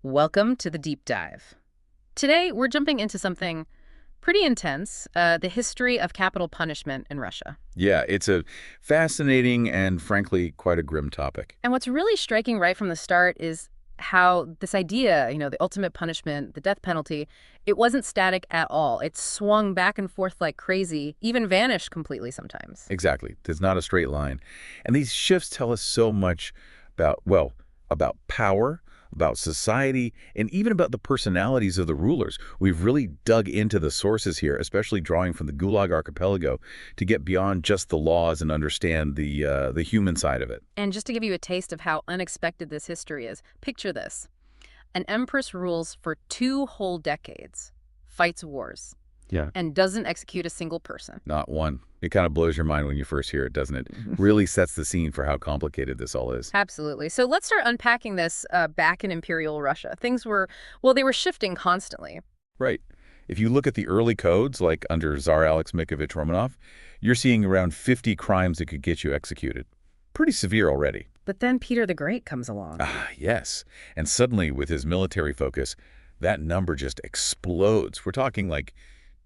Welcome to the deep dive. Today, we're jumping into something pretty intense, the history of capital punishment in Russia. Yeah, it's a fascinating and frankly quite a grim topic. And what's really striking right from the start is how this idea, the ultimate punishment, the death penalty, it wasn't static at all. It swung back and forth like crazy, even vanished completely sometimes. Exactly. There's not a straight line. And these shifts tell us so much about, well, about power, about society, and even about the personalities of the rulers. We've really dug into the sources here, especially drawing from the Gulag Archipelago to get beyond just the laws and understand the human side of it. And just to give you a taste of how unexpected this history is, picture this. An empress rules for 2 whole decades, fights wars, Yeah. and doesn't execute a single person. Not one. It kind of blows your mind when you first hear it, doesn't it? Really sets the scene for how complicated this all is. Absolutely. So let's start unpacking this back in Imperial Russia. Things were, well, they were shifting constantly. Right. If you look at the early codes, like under Tsar Alex Mikovich Romanov, you're seeing around 50 crimes that could get you executed. Pretty severe already. But then Peter the Great comes along. Ah, yes. And suddenly, with his military focus, that number just explodes. We're talking like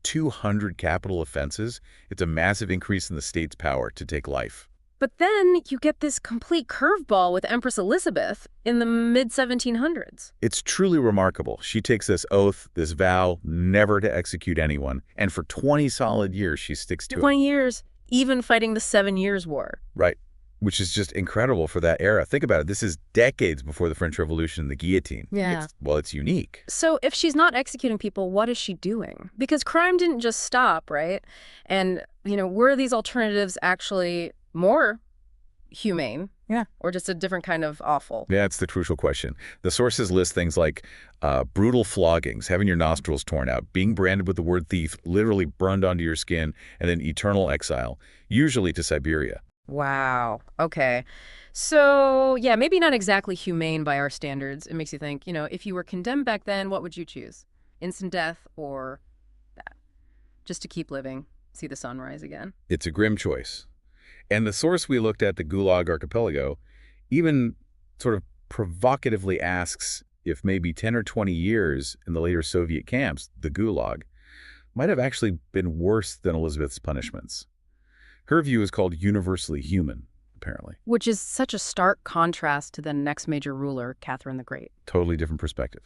200 capital offenses. It's a massive increase in the state's power to take life. But then you get this complete curveball with Empress Elizabeth in the mid-1700s. It's truly remarkable. She takes this oath, this vow, never to execute anyone. And for 20 solid years, she sticks to it. 20 years, even fighting the 7 Years' War. Right. Which is just incredible for that era. Think about it. This is decades before the French Revolution and the guillotine. Yeah. It's unique. So if she's not executing people, what is she doing? Because crime didn't just stop, right? And, were these alternatives actually more humane? Yeah. Or just a different kind of awful? Yeah, it's the crucial question. The sources list things like brutal floggings, having your nostrils torn out, being branded with the word thief, literally burned onto your skin, and then eternal exile, usually to Siberia. Wow. Okay. So, yeah, maybe not exactly humane by our standards. It makes you think, if you were condemned back then, what would you choose? Instant death or that? Just to keep living, see the sun rise again? It's a grim choice. And the source we looked at, the Gulag Archipelago, even sort of provocatively asks if maybe 10 or 20 years in the later Soviet camps, the Gulag, might have actually been worse than Elizabeth's punishments. Her view is called universally human, apparently. Which is such a stark contrast to the next major ruler, Catherine the Great. Totally different perspective.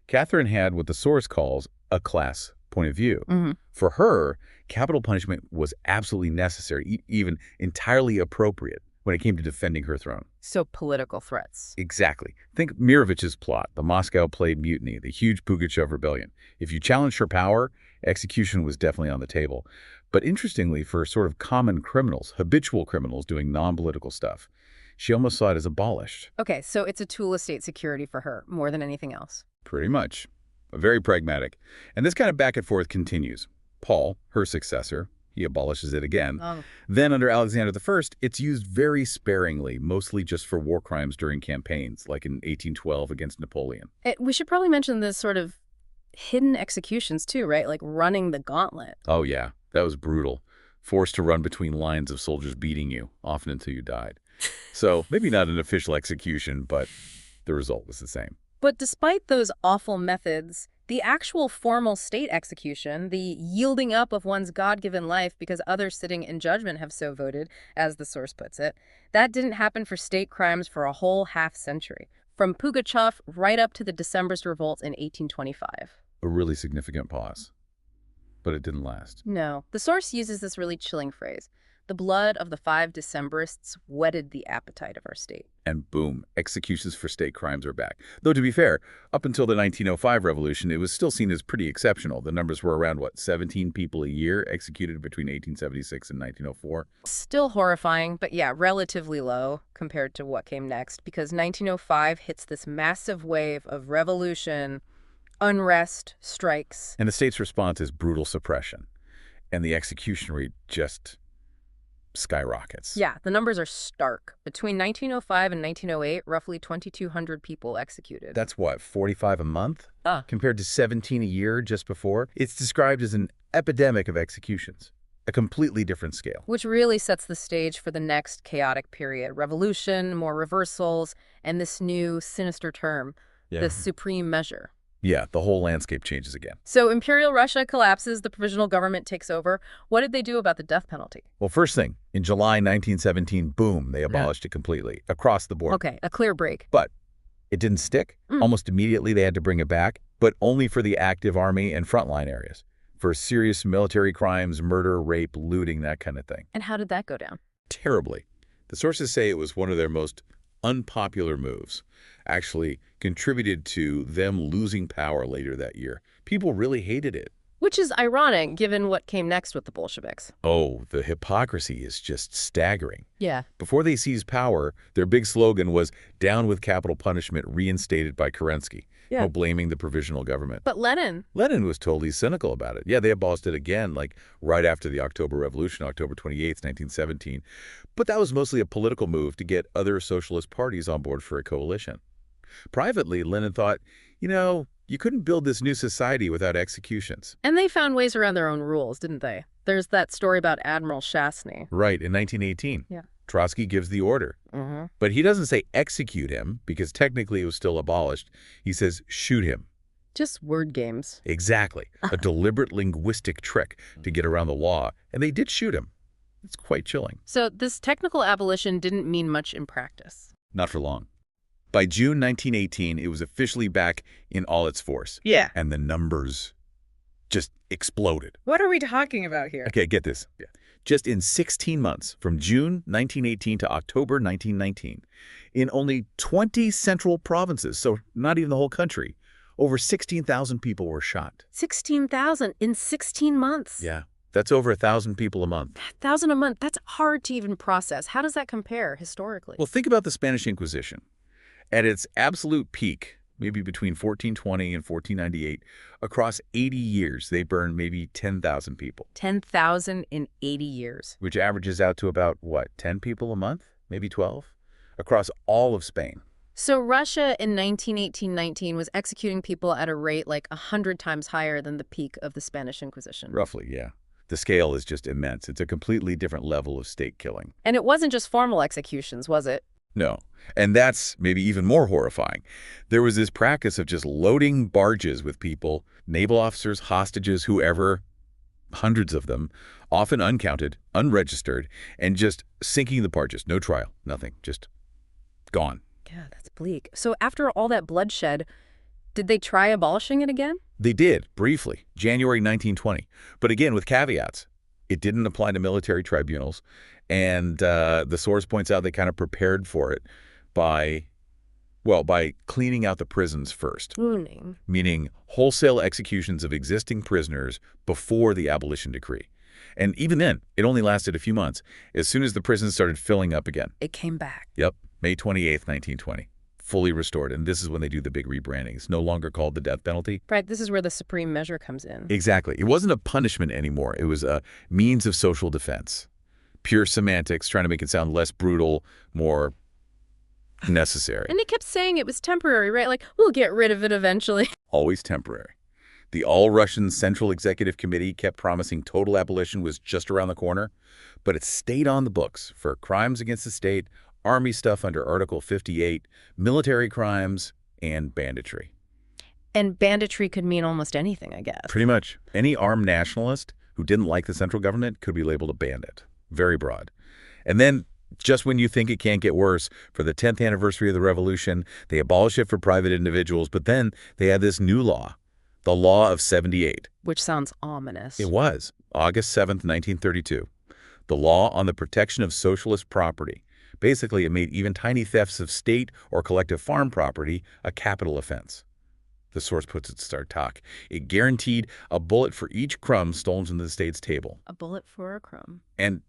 Catherine had what the source calls a class point of view. For her, capital punishment was absolutely necessary, even entirely appropriate when it came to defending her throne. So political threats. Exactly. Think Mirovich's plot, the Moscow Plate Mutiny, the huge Pugachev rebellion. If you challenged her power, execution was definitely on the table. But interestingly, for sort of common criminals, habitual criminals doing non-political stuff, she almost saw it as abolished. Okay, so it's a tool of state security for her, more than anything else. Pretty much. Very pragmatic. And this kind of back and forth continues. Paul, her successor, he abolishes it again. Then under Alexander I, it's used very sparingly, mostly just for war crimes during campaigns, like in 1812 against Napoleon. We should probably mention the sort of hidden executions too, right? Like running the gauntlet. Oh, yeah. That was brutal. Forced to run between lines of soldiers beating you, often until you died. So maybe not an official execution, but the result was the same. But despite those awful methods, the actual formal state execution, the yielding up of one's God-given life because others sitting in judgment have so voted, as the source puts it, that didn't happen for state crimes for a whole half-century, from Pugachev right up to the Decembrist revolt in 1825. A really significant pause. But it didn't last. No. The source uses this really chilling phrase. The blood of the 5 Decembrists whetted the appetite of our state. And boom, executions for state crimes are back. Though to be fair, up until the 1905 revolution, it was still seen as pretty exceptional. The numbers were around, 17 people a year executed between 1876 and 1904? Still horrifying, but yeah, relatively low compared to what came next, because 1905 hits this massive wave of revolution, unrest, strikes. And the state's response is brutal suppression. And the execution rate just skyrockets. Yeah, the numbers are stark. Between 1905 and 1908, roughly 2,200 people executed. That's what, 45 a month? Compared to 17 a year just before? It's described as an epidemic of executions. A completely different scale. Which really sets the stage for the next chaotic period. Revolution, more reversals, and this new sinister term, the supreme measure. Yeah, the whole landscape changes again. So Imperial Russia collapses, the provisional government takes over. What did they do about the death penalty? Well, first thing, in July 1917, boom, they abolished it completely, across the board. Okay, a clear break. But it didn't stick. Almost immediately, they had to bring it back, but only for the active army and frontline areas, for serious military crimes, murder, rape, looting, that kind of thing. And how did that go down? Terribly. The sources say it was one of their most unpopular moves, actually contributed to them losing power later that year. People really hated it. Which is ironic, given what came next with the Bolsheviks. Oh, the hypocrisy is just staggering. Yeah. Before they seized power, their big slogan was "Down with capital punishment," reinstated by Kerensky. Yeah. Blaming the provisional government. But Lenin was totally cynical about it. Yeah, they abolished it again, like right after the October Revolution, October 28th, 1917. But that was mostly a political move to get other socialist parties on board for a coalition. Privately, Lenin thought, you couldn't build this new society without executions. And they found ways around their own rules, didn't they? There's that story about Admiral Shastny. Right, in 1918. Yeah. Trotsky gives the order. But he doesn't say execute him, because technically it was still abolished. He says shoot him. Just word games. Exactly. A deliberate linguistic trick to get around the law. And they did shoot him. It's quite chilling. So this technical abolition didn't mean much in practice. Not for long. By June 1918, it was officially back in all its force. Yeah. And the numbers just exploded. What are we talking about here? Okay, get this. Yeah. Just in 16 months, from June 1918 to October 1919, in only 20 central provinces, so not even the whole country, over 16,000 people were shot. 16,000 in 16 months. Yeah, that's over 1,000 people a month. 1,000 a month, that's hard to even process. How does that compare historically? Well, think about the Spanish Inquisition. At its absolute peak, maybe between 1420 and 1498, across 80 years, they burned maybe 10,000 people. 10,000 in 80 years. Which averages out to about, 10 people a month? Maybe 12? Across all of Spain. So Russia in 1918-19 was executing people at a rate like 100 times higher than the peak of the Spanish Inquisition. Roughly, yeah. The scale is just immense. It's a completely different level of state killing. And it wasn't just formal executions, was it? No. And that's maybe even more horrifying. There was this practice of just loading barges with people, naval officers, hostages, whoever, hundreds of them, often uncounted, unregistered, and just sinking the barges. No trial, nothing, just gone. Yeah, that's bleak. So after all that bloodshed, did they try abolishing it again? They did, briefly, January 1920. But again, with caveats. It didn't apply to military tribunals. And the source points out they kind of prepared for it by cleaning out the prisons first. Meaning wholesale executions of existing prisoners before the abolition decree. And even then, it only lasted a few months. As soon as the prisons started filling up again. It came back. Yep, May 28th, 1920. Fully restored. And this is when they do the big rebranding. It's no longer called the death penalty. Right, this is where the supreme measure comes in. Exactly. It wasn't a punishment anymore. It was a means of social defense. Pure semantics, trying to make it sound less brutal, more necessary. And they kept saying it was temporary, right? Like, we'll get rid of it eventually. Always temporary. The All-Russian Central Executive Committee kept promising total abolition was just around the corner, but it stayed on the books for crimes against the state, army stuff under Article 58, military crimes, and banditry. And banditry could mean almost anything, I guess. Pretty much. Any armed nationalist who didn't like the central government could be labeled a bandit. Very broad. And then, just when you think it can't get worse, for the 10th anniversary of the revolution, they abolish it for private individuals, but then they had this new law, the Law of 78. Which sounds ominous. It was, August 7th, 1932. The law on the protection of socialist property. Basically, it made even tiny thefts of state or collective farm property a capital offense. The source puts it to talk. It guaranteed a bullet for each crumb stolen from the state's table. A bullet for a crumb. And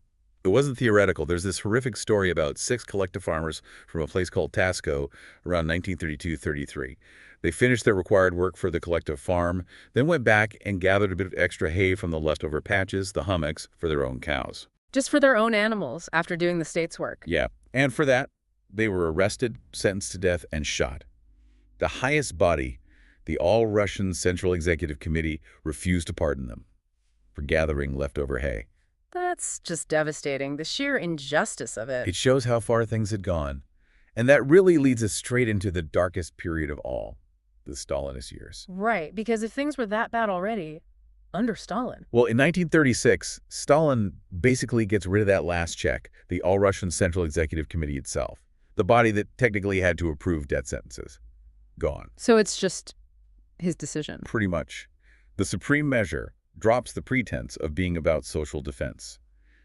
it wasn't theoretical. There's this horrific story about 6 collective farmers from a place called Tasco around 1932-33. They finished their required work for the collective farm, then went back and gathered a bit of extra hay from the leftover patches, the hummocks, for their own cows. Just for their own animals after doing the state's work. Yeah. And for that, they were arrested, sentenced to death, and shot. The highest body, the All-Russian Central Executive Committee, refused to pardon them for gathering leftover hay. That's just devastating, the sheer injustice of it. It shows how far things had gone. And that really leads us straight into the darkest period of all, the Stalinist years. Right, because if things were that bad already, under Stalin. Well, in 1936, Stalin basically gets rid of that last check, the All-Russian Central Executive Committee itself, the body that technically had to approve death sentences. Gone. So it's just his decision. Pretty much. The supreme measure drops the pretense of being about social defense.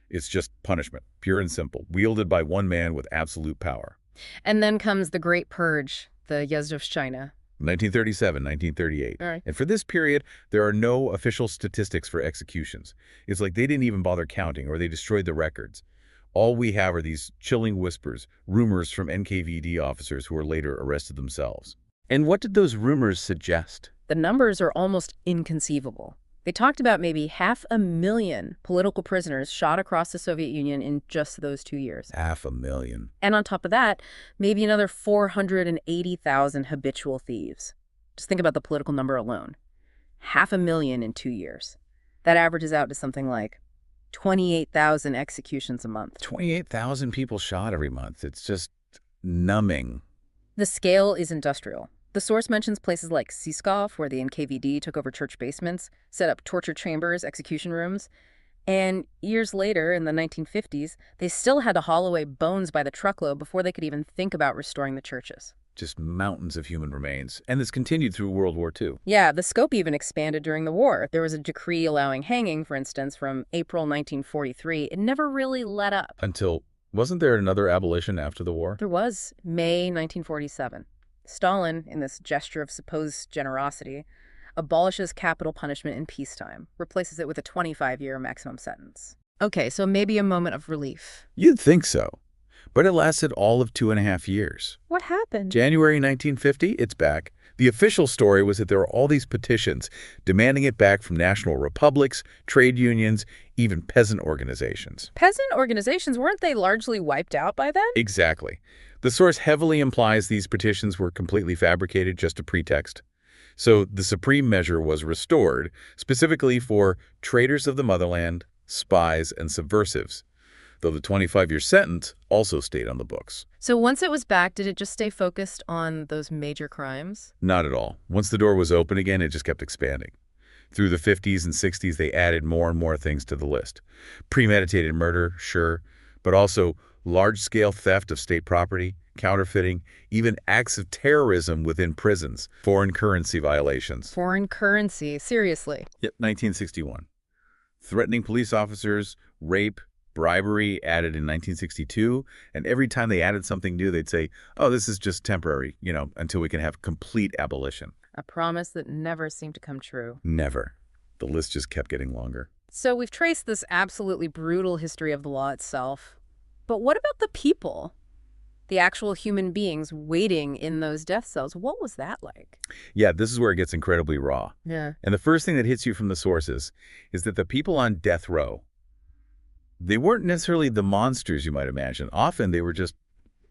It's just punishment, pure and simple, wielded by one man with absolute power. And then comes the Great Purge, the Yezhovshchina. 1937, 1938. All right. And for this period, there are no official statistics for executions. It's like they didn't even bother counting, or they destroyed the records. All we have are these chilling whispers, rumors from NKVD officers who were later arrested themselves. And what did those rumors suggest? The numbers are almost inconceivable. They talked about maybe 500,000 political prisoners shot across the Soviet Union in just those 2 years. 500,000. And on top of that, maybe another 480,000 habitual thieves. Just think about the political number alone. 500,000 in 2 years. That averages out to something like 28,000 executions a month. 28,000 people shot every month. It's just numbing. The scale is industrial. The source mentions places like Siskov, where the NKVD took over church basements, set up torture chambers, execution rooms. And years later, in the 1950s, they still had to haul away bones by the truckload before they could even think about restoring the churches. Just mountains of human remains. And this continued through World War II. Yeah, the scope even expanded during the war. There was a decree allowing hanging, for instance, from April 1943. It never really let up. Until, wasn't there another abolition after the war? There was, May 1947. Stalin, in this gesture of supposed generosity, abolishes capital punishment in peacetime, replaces it with a 25-year maximum sentence. Okay, so maybe a moment of relief. You'd think so. But it lasted all of 2.5 years. What happened? January 1950, it's back. The official story was that there were all these petitions demanding it back from national republics, trade unions, even peasant organizations. Peasant organizations, weren't they largely wiped out by then? Exactly. The source heavily implies these petitions were completely fabricated, just a pretext. So the supreme measure was restored, specifically for traitors of the motherland, spies, and subversives, though the 25-year sentence also stayed on the books. So once it was back, did it just stay focused on those major crimes? Not at all. Once the door was open again, it just kept expanding. Through the 50s and 60s, they added more and more things to the list. Premeditated murder, sure, but also large-scale theft of state property, counterfeiting, even acts of terrorism within prisons, foreign currency violations. Foreign currency, seriously. Yep, 1961. Threatening police officers, rape, bribery added in 1962, and every time they added something new, they'd say, oh, this is just temporary, until we can have complete abolition. A promise that never seemed to come true. Never. The list just kept getting longer. So we've traced this absolutely brutal history of the law itself. But what about the people? The actual human beings waiting in those death cells. What was that like? Yeah, this is where it gets incredibly raw. Yeah. And the first thing that hits you from the sources is that the people on death row, they weren't necessarily the monsters you might imagine. Often they were just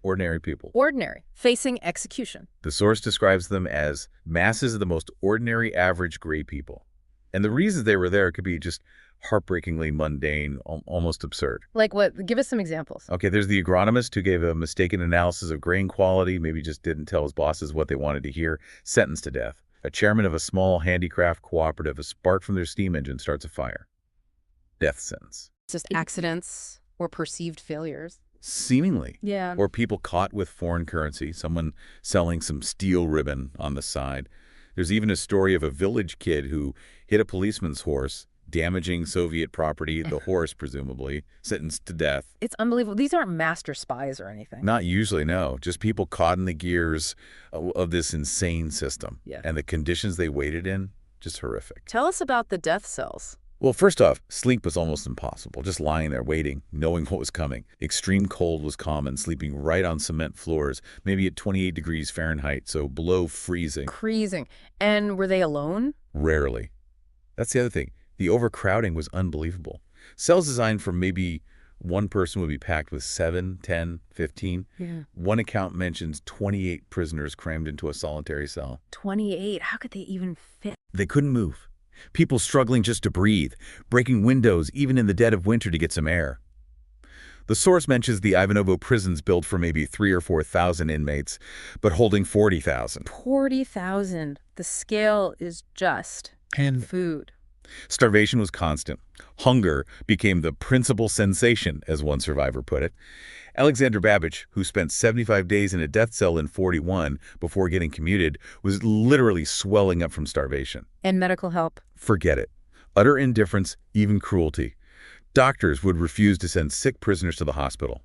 ordinary people. Ordinary, facing execution. The source describes them as masses of the most ordinary, average, gray people. And the reasons they were there could be just heartbreakingly mundane, almost absurd. Like what? Give us some examples. Okay, there's the agronomist who gave a mistaken analysis of grain quality, maybe just didn't tell his bosses what they wanted to hear, sentenced to death. A chairman of a small handicraft cooperative, a spark from their steam engine starts a fire. Death sentence. Just accidents or perceived failures. Seemingly. Yeah. Or people caught with foreign currency, someone selling some steel ribbon on the side. There's even a story of a village kid who hit a policeman's horse, damaging Soviet property, the horse presumably, sentenced to death. It's unbelievable. These aren't master spies or anything. Not usually, no. Just people caught in the gears of this insane system. Yeah. And the conditions they waited in, just horrific. Tell us about the death cells. Well, first off, sleep was almost impossible. Just lying there waiting, knowing what was coming. Extreme cold was common, sleeping right on cement floors, maybe at 28 degrees Fahrenheit, so below freezing. Freezing. And were they alone? Rarely. That's the other thing. The overcrowding was unbelievable. Cells designed for maybe one person would be packed with 7, 10, 15. Yeah. One account mentions 28 prisoners crammed into a solitary cell. 28. How could they even fit? They couldn't move. People struggling just to breathe, breaking windows even in the dead of winter to get some air. The source mentions the Ivanovo prisons built for maybe 3,000 or 4,000 inmates, but holding 40,000. 40,000. The scale is just And food. starvation was constant. Hunger became the principal sensation, as one survivor put it. Alexander Babbage, who spent 75 days in a death cell in 41 before getting commuted, was literally swelling up from starvation. And medical help. Forget it. Utter indifference, even cruelty. Doctors would refuse to send sick prisoners to the hospital.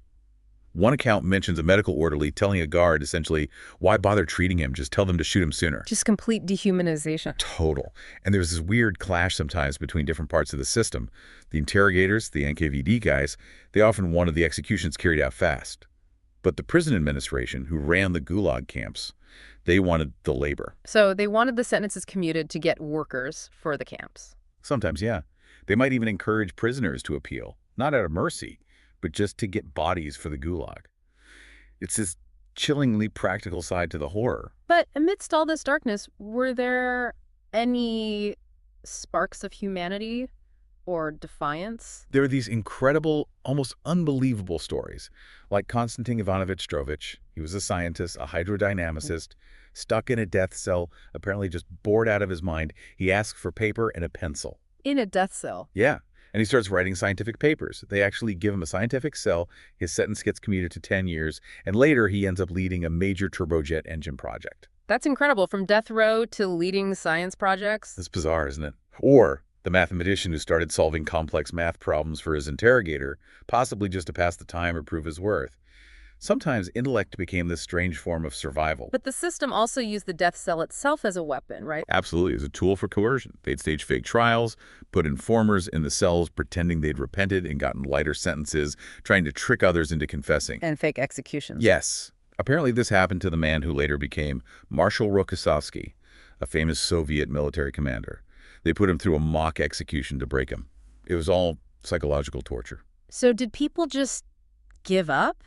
One account mentions a medical orderly telling a guard, essentially, why bother treating him? Just tell them to shoot him sooner. Just complete dehumanization. Total. And there's this weird clash sometimes between different parts of the system. The interrogators, the NKVD guys, they often wanted the executions carried out fast. But the prison administration, who ran the Gulag camps, they wanted the labor. So they wanted the sentences commuted to get workers for the camps. Sometimes, yeah. They might even encourage prisoners to appeal, not out of mercy, but just to get bodies for the Gulag. It's this chillingly practical side to the horror. But amidst all this darkness, were there any sparks of humanity or defiance? There are these incredible, almost unbelievable stories, like Konstantin Ivanovich Strovich. He was a scientist, a hydrodynamicist, stuck in a death cell, apparently just bored out of his mind. He asks for paper and a pencil. In a death cell? Yeah. And he starts writing scientific papers. They actually give him a scientific cell. His sentence gets commuted to 10 years. And later, he ends up leading a major turbojet engine project. That's incredible. From death row to leading science projects. It's bizarre, isn't it? Or the mathematician who started solving complex math problems for his interrogator, possibly just to pass the time or prove his worth. Sometimes intellect became this strange form of survival. But the system also used the death cell itself as a weapon, right? Absolutely, as a tool for coercion. They'd stage fake trials, put informers in the cells pretending they'd repented and gotten lighter sentences, trying to trick others into confessing. And fake executions. Yes. Apparently this happened to the man who later became Marshal Rokossovsky, a famous Soviet military commander. They put him through a mock execution to break him. It was all psychological torture. So did people just give up?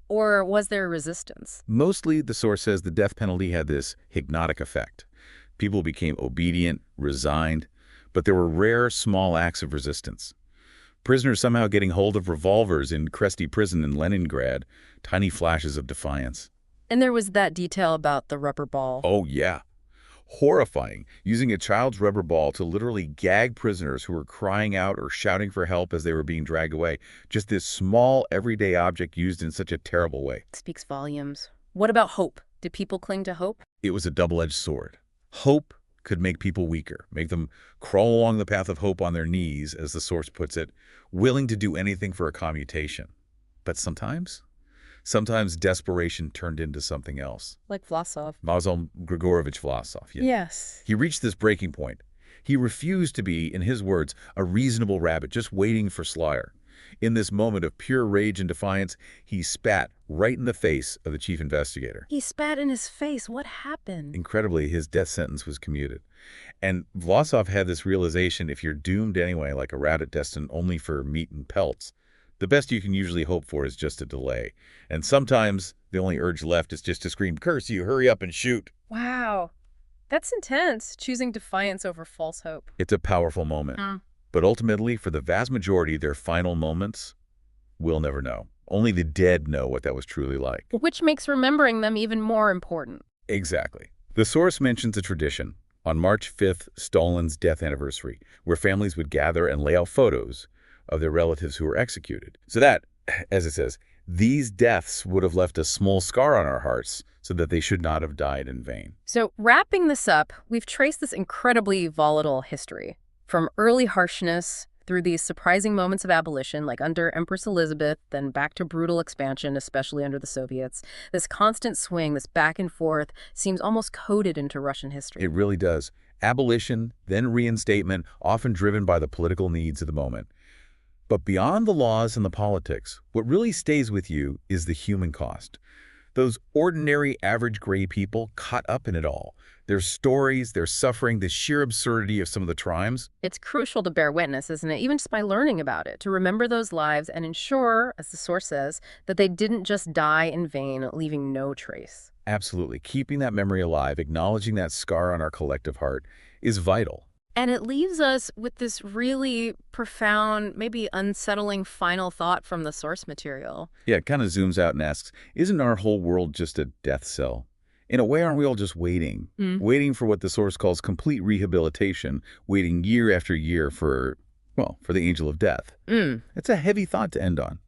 Or was there resistance? Mostly, the source says the death penalty had this hypnotic effect. People became obedient, resigned, but there were rare, small acts of resistance. Prisoners somehow getting hold of revolvers in Kresty Prison in Leningrad, tiny flashes of defiance. And there was that detail about the rubber ball. Oh, yeah. Horrifying, using a child's rubber ball to literally gag prisoners who were crying out or shouting for help as they were being dragged away. Just this small, everyday object used in such a terrible way. It speaks volumes. What about hope? Did people cling to hope? It was a double-edged sword. Hope could make people weaker, make them crawl along the path of hope on their knees, as the source puts it, willing to do anything for a commutation. But sometimes desperation turned into something else. Like Vlasov. Vasil Grigorovich Vlasov. Yeah. Yes. He reached this breaking point. He refused to be, in his words, a reasonable rabbit just waiting for slaughter. In this moment of pure rage and defiance, he spat right in the face of the chief investigator. He spat in his face. What happened? Incredibly, his death sentence was commuted. And Vlasov had this realization: if you're doomed anyway, like a rabbit destined only for meat and pelts, the best you can usually hope for is just a delay. And sometimes the only urge left is just to scream, "Curse you, hurry up and shoot." Wow. That's intense, choosing defiance over false hope. It's a powerful moment. But ultimately, for the vast majority, their final moments, we'll never know. Only the dead know what that was truly like. Which makes remembering them even more important. Exactly. The source mentions a tradition on March 5th, Stalin's death anniversary, where families would gather and lay out photos of their relatives who were executed. So that, as it says, these deaths would have left a small scar on our hearts so that they should not have died in vain. So wrapping this up, we've traced this incredibly volatile history. From early harshness through these surprising moments of abolition, like under Empress Elizabeth, then back to brutal expansion, especially under the Soviets. This constant swing, this back and forth, seems almost coded into Russian history. It really does. Abolition, then reinstatement, often driven by the political needs of the moment. But beyond the laws and the politics, what really stays with you is the human cost. Those ordinary, average gray people caught up in it all. Their stories, their suffering, the sheer absurdity of some of the crimes. It's crucial to bear witness, isn't it? Even just by learning about it, to remember those lives and ensure, as the source says, that they didn't just die in vain, leaving no trace. Absolutely. Keeping that memory alive, acknowledging that scar on our collective heart, is vital. And it leaves us with this really profound, maybe unsettling final thought from the source material. Yeah, it kind of zooms out and asks, isn't our whole world just a death cell? In a way, aren't we all just waiting? Waiting for what the source calls complete rehabilitation, waiting year after year for, well, for the angel of death. It's a heavy thought to end on.